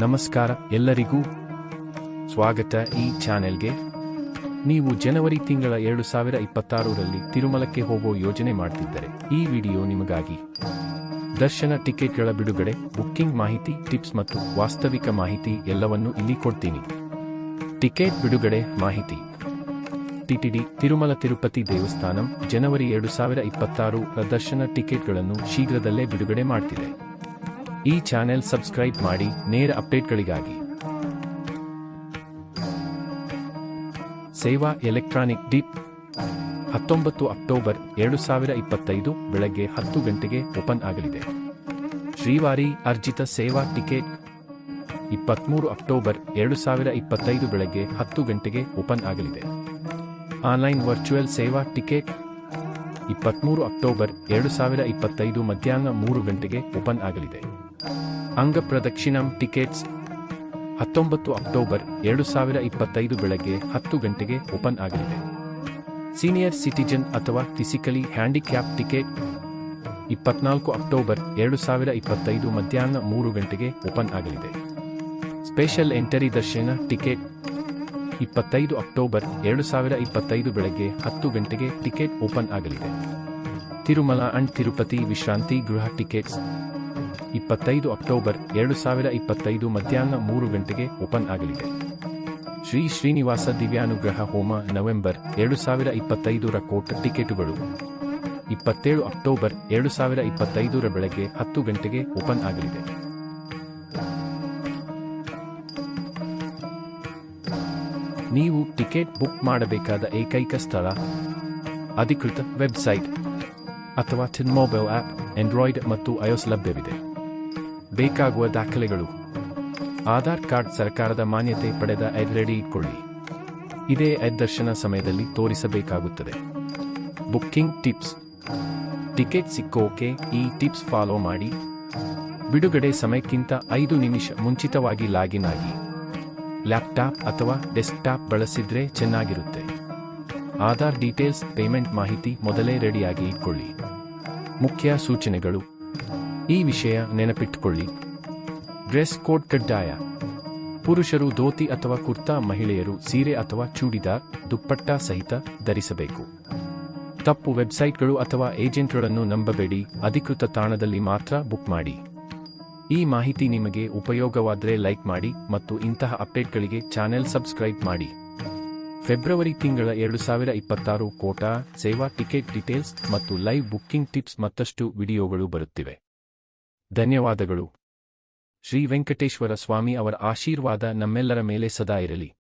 ನಮಸ್ಕಾರ ಎಲ್ಲರಿಗೂ ಸ್ವಾಗತ ಈ ಚಾನೆಲ್ಗೆ. ನೀವು ಜನವರಿ ತಿಂಗಳ 2026ರಲ್ಲಿ ತಿರುಮಲಕ್ಕೆ ಹೋಗೋ ಯೋಜನೆ ಮಾಡ್ತಿದ್ದರೆ ಈ ವಿಡಿಯೋ ನಿಮಗಾಗಿ. ದರ್ಶನ ಟಿಕೆಟ್ಗಳ ಬಿಡುಗಡೆ, ಬುಕ್ಕಿಂಗ್ ಮಾಹಿತಿ, ಟಿಪ್ಸ್ ಮತ್ತು ವಾಸ್ತವಿಕ ಮಾಹಿತಿ ಎಲ್ಲವನ್ನೂ ಇಲ್ಲಿ ಕೊಡ್ತೀನಿ. ಟಿಕೆಟ್ ಬಿಡುಗಡೆ ಮಾಹಿತಿ. ಟಿಟಿಡಿ ತಿರುಮಲ ತಿರುಪತಿ ದೇವಸ್ಥಾನಂ ಜನವರಿ 2026ರ ದರ್ಶನ ಟಿಕೆಟ್ಗಳನ್ನು ಶೀಘ್ರದಲ್ಲೇ ಬಿಡುಗಡೆ ಮಾಡ್ತಿದೆ. ಈ ಚಾನೆಲ್ ಸಬ್ಸ್ಕ್ರೈಬ್ ಮಾಡಿ ನೇರ ಅಪ್ಡೇಟ್ಗಳಿಗಾಗಿ. ಸೇವಾ ಎಲೆಕ್ಟ್ರಾನಿಕ್ ಡಿಪ್ 19 ಅಕ್ಟೋಬರ್ 2025 ಬೆಳಗ್ಗೆ 10 ಗಂಟೆಗೆ ಓಪನ್ ಆಗಲಿದೆ. ಶ್ರೀವಾರಿ ಅರ್ಜಿತ ಸೇವಾ ಟಿಕೆಟ್ 23 ಅಕ್ಟೋಬರ್ 2025 ಬೆಳಗ್ಗೆ 10 ಗಂಟೆಗೆ ಓಪನ್ ಆಗಲಿದೆ. ಆನ್ಲೈನ್ ವರ್ಚುವಲ್ ಸೇವಾ ಟಿಕೆಟ್ 23 ಅಕ್ಟೋಬರ್ 2025 ಮಧ್ಯಾಹ್ನ 3 ಗಂಟೆಗೆ ಓಪನ್ ಆಗಲಿದೆ. ಅಂಗ ಪ್ರದಕ್ಷಿಣಂ ಟಿಕೆಟ್ಸ್ 19 ಅಕ್ಟೋಬರ್ 2025 ಬೆಳಗ್ಗೆ 10 ಗಂಟೆಗೆ ಓಪನ್ ಆಗಲಿದೆ. ಸೀನಿಯರ್ ಸಿಟಿಜನ್ ಅಥವಾ ಫಿಸಿಕಲಿ ಹ್ಯಾಂಡಿಕ್ಯಾಪ್ ಟಿಕೆಟ್ 24 ಅಕ್ಟೋಬರ್ 2025 ಮಧ್ಯಾಹ್ನ 3 ಗಂಟೆಗೆ ಓಪನ್ ಆಗಲಿದೆ. ಸ್ಪೆಷಲ್ ಎಂಟ್ರಿ ದರ್ಶನ ಟಿಕೆಟ್ 25 ಅಕ್ಟೋಬರ್ 2025 ಬೆಳಗ್ಗೆ 10 ಗಂಟೆಗೆ ಟಿಕೆಟ್ ಓಪನ್ ಆಗಲಿದೆ. ತಿರುಮಲ ಅಂಡ್ ತಿರುಪತಿ ವಿಶ್ರಾಂತಿ ಗೃಹ ಟಿಕೆಟ್ಸ್ 25 ಅಕ್ಟೋಬರ್ 2025 ಮಧ್ಯಾಹ್ನ 3 ಗಂಟೆಗೆ ಓಪನ್ ಆಗಲಿದೆ. ಶ್ರೀ ಶ್ರೀನಿವಾಸ ದಿವ್ಯಾನುಗ್ರಹ ಹೋಮ ನವೆಂಬರ್ 2025ರ ಕೋಟ ಟಿಕೆಟುಗಳು 27 ಅಕ್ಟೋಬರ್ 2025ರ ಬೆಳಗ್ಗೆ 10 ಗಂಟೆಗೆ ಓಪನ್ ಆಗಲಿದೆ. ನೀವು ಟಿಕೆಟ್ ಬುಕ್ ಮಾಡಬೇಕಾದ ಏಕೈಕ ಸ್ಥಳ ಅಧಿಕೃತ ವೆಬ್ಸೈಟ್ ಅಥವಾ ಟಿನ್ ಮೊಬೈಲ್ ಆಪ್, ಆಂಡ್ರಾಯ್ಡ್ ಮತ್ತು iOS ಲಭ್ಯವಿದೆ. ಬೇಕಾಗುವ ದಾಖಲೆಗಳು: ಆಧಾರ್ ಕಾರ್ಡ್, ಸರ್ಕಾರದ ಮಾನ್ಯತೆ ಪಡೆದ ಐಡಿ ರೆಡಿ ಇಟ್ಕೊಳ್ಳಿ. ಇದೇ ಐಡಿ ದರ್ಶನ ಸಮಯದಲ್ಲಿ ತೋರಿಸಬೇಕಾಗುತ್ತದೆ. Booking tips. ಟಿಕೆಟ್ ಸಿಕ್ಕೋಕೆ ಈ ಟಿಪ್ಸ್ ಫಾಲೋ ಮಾಡಿ. ಬಿಡುಗಡೆ ಸಮಯಕ್ಕಿಂತ 5 ನಿಮಿಷ ಮುಂಚಿತವಾಗಿ ಲಾಗಿನ್ ಆಗಿ. ಲ್ಯಾಪ್ಟಾಪ್ ಅಥವಾ ಡೆಸ್ಕ್ಟಾಪ್ ಬಳಸಿದ್ರೆ ಚೆನ್ನಾಗಿರುತ್ತೆ. ಆಧಾರ್ ಡೀಟೇಲ್ಸ್, ಪೇಮೆಂಟ್ ಮಾಹಿತಿ ಮೊದಲೇ ರೆಡಿಯಾಗಿ ಇಟ್ಕೊಳ್ಳಿ. ಮುಖ್ಯ ಸೂಚನೆಗಳು: ಈ ವಿಷಯ ನೆನಪಿಟ್ಟುಕೊಳ್ಳಿ. ಡ್ರೆಸ್ ಕೋಡ್ ಕಡ್ಡಾಯ. ಪುರುಷರು ಧೋತಿ ಅಥವಾ ಕುರ್ತಾ, ಮಹಿಳೆಯರು ಸೀರೆ ಅಥವಾ ಚೂಡಿದಾರ್, ದುಪ್ಪಟ್ಟ ಸಹಿತ ಧರಿಸಬೇಕು. ತಪ್ಪು ವೆಬ್ಸೈಟ್ಗಳು ಅಥವಾ ಏಜೆಂಟ್ಗಳನ್ನು ನಂಬಬೇಡಿ. ಅಧಿಕೃತ ತಾಣದಲ್ಲಿ ಮಾತ್ರ ಬುಕ್ ಮಾಡಿ. ಈ ಮಾಹಿತಿ ನಿಮಗೆ ಉಪಯೋಗವಾದರೆ ಲೈಕ್ ಮಾಡಿ ಮತ್ತು ಇಂತಹ ಅಪ್ಡೇಟ್ಗಳಿಗೆ ಚಾನೆಲ್ ಸಬ್ಸ್ಕ್ರೈಬ್ ಮಾಡಿ. ಫೆಬ್ರವರಿ ತಿಂಗಳ 2026 ಕೋಟಾ ಸೇವಾ ಟಿಕೆಟ್ ಡೀಟೇಲ್ಸ್ ಮತ್ತು ಲೈವ್ ಬುಕ್ಕಿಂಗ್ ಟಿಪ್ಸ್ ಮತ್ತಷ್ಟು ವಿಡಿಯೋಗಳು ಬರುತ್ತಿವೆ. ಧನ್ಯವಾದಗಳು. ಶ್ರೀ ವೆಂಕಟೇಶ್ವರ ಸ್ವಾಮಿ ಅವರ ಆಶೀರ್ವಾದ ನಮ್ಮೆಲ್ಲರ ಮೇಲೆ ಸದಾ ಇರಲಿ.